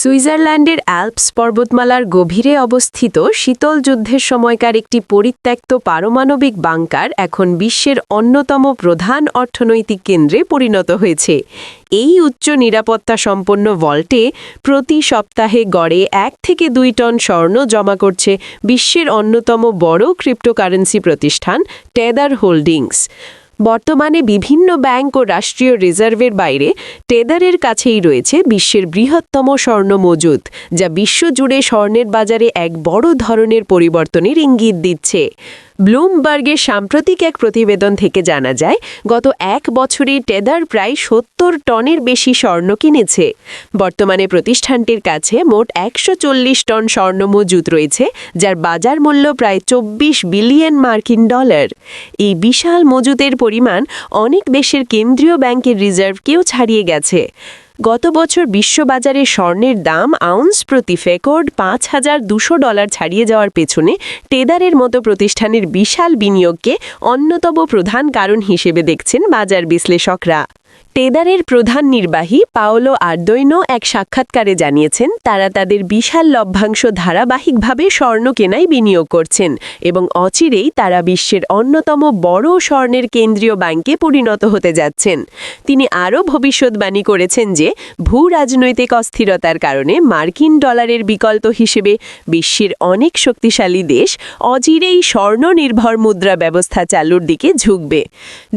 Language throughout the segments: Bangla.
সুইজারল্যান্ডের অ্যালপস পর্বতমালার গভীরে অবস্থিত শীতল যুদ্ধের সময়কার একটি পরিত্যক্ত পারমাণবিক বাংকার এখন বিশ্বের অন্যতম প্রধান অর্থনৈতিক কেন্দ্রে পরিণত হয়েছে। এই উচ্চ নিরাপত্তা সম্পন্ন ভল্টে প্রতি সপ্তাহে গড়ে 1 থেকে 2 টন স্বর্ণ জমা করছে বিশ্বের অন্যতম বড় ক্রিপ্টোকারেন্সি প্রতিষ্ঠান টেদার হোল্ডিংস। বর্তমানে বিভিন্ন ব্যাংক ও রাষ্ট্রীয় রিজার্ভের বাইরে টেদারের কাছেই রয়েছে বিশ্বের বৃহত্তম স্বর্ণ মজুদ, যা বিশ্বজুড়ে স্বর্ণের বাজারে এক বড় ধরনের পরিবর্তনের ইঙ্গিত দিচ্ছে। ব্লুমবার্গের সাম্প্রতিক এক প্রতিবেদন থেকে জানা যায়, গত 1 বছরে টেদার প্রায় 70 টনের বেশি স্বর্ণ কিনেছে। বর্তমানে প্রতিষ্ঠানটির কাছে মোট 140 টন স্বর্ণ মজুদ রয়েছে, যার বাজার মূল্য প্রায় 24 বিলিয়ন মার্কিন ডলার। এই বিশাল মজুদের পরিমাণ অনেক দেশের কেন্দ্রীয় ব্যাংকের রিজার্ভকেও ছাড়িয়ে গেছে। গত বছর বিশ্ববাজারে স্বর্ণের দাম আউন্স প্রতি রেকর্ড $5,200 ছাড়িয়ে যাওয়ার পেছনে টেদারের মতো প্রতিষ্ঠানের বিশাল বিনিয়োগকে অন্যতম প্রধান কারণ হিসেবে দেখছেন বাজার বিশ্লেষকরা। টেদারের প্রধান নির্বাহী পাওলো আরদোইনো এক সাক্ষাৎকারে জানিয়েছেন, তারা তাদের বিশাল লভ্যাংশ ধারাবাহিকভাবে স্বর্ণ কেনায় বিনিয়োগ করছেন এবং অচিরেই তারা বিশ্বের অন্যতম বড় স্বর্ণের কেন্দ্রীয় ব্যাংকে পরিণত হতে যাচ্ছেন। তিনি আরও ভবিষ্যৎবাণী করেছেন যে ভূ-রাজনৈতিক অস্থিরতার কারণে মার্কিন ডলারের বিকল্প হিসেবে বিশ্বের অনেক শক্তিশালী দেশ অচিরেই স্বর্ণ নির্ভর মুদ্রা ব্যবস্থা চালুর দিকে ঝুঁকবে।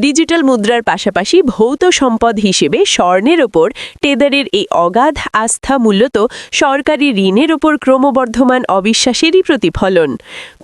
ডিজিটাল মুদ্রার পাশাপাশি ভৌত সম্পদ হিসেবে স্বর্ণের ওপর টেদারের এই অগাধ আস্থা মূলত সরকারি ঋণের ওপর ক্রমবর্ধমান অবিশ্বাসেরই প্রতিফলন।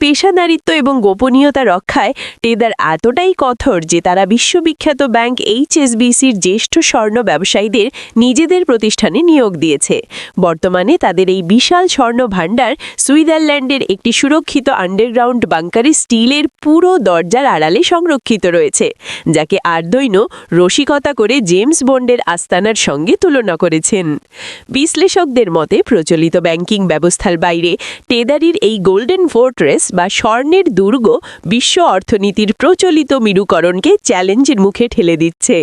পেশাদারিত্ব এবং গোপনীয়তা রক্ষায় টেদার এতটাই কঠোর যে তারা বিশ্ববিখ্যাত ব্যাংক HSBCর জ্যেষ্ঠ স্বর্ণ ব্যবসায়ীদের নিজেদের প্রতিষ্ঠানে নিয়োগ দিয়েছে। বর্তমানে তাদের এই বিশাল স্বর্ণ ভাণ্ডার সুইজারল্যান্ডের একটি সুরক্ষিত আন্ডারগ্রাউন্ড বাংকারে স্টিলের পুরো দরজার আড়ালে সংরক্ষিত রয়েছে, যাকে আরদোইনো রসিকতা করে জেমস বন্ডের আস্তানার সঙ্গে তুলনা করেছেন। বিশ্লেষকদের মতে প্রচলিত ব্যাংকিং ব্যবস্থার বাইরে টেদারের এই গোল্ডেন ফোর্ট্রেস বা স্বর্ণের দুর্গ বিশ্ব অর্থনীতির প্রচলিত মেরুকরণকে চ্যালেঞ্জের মুখে ঠেলে দিচ্ছে।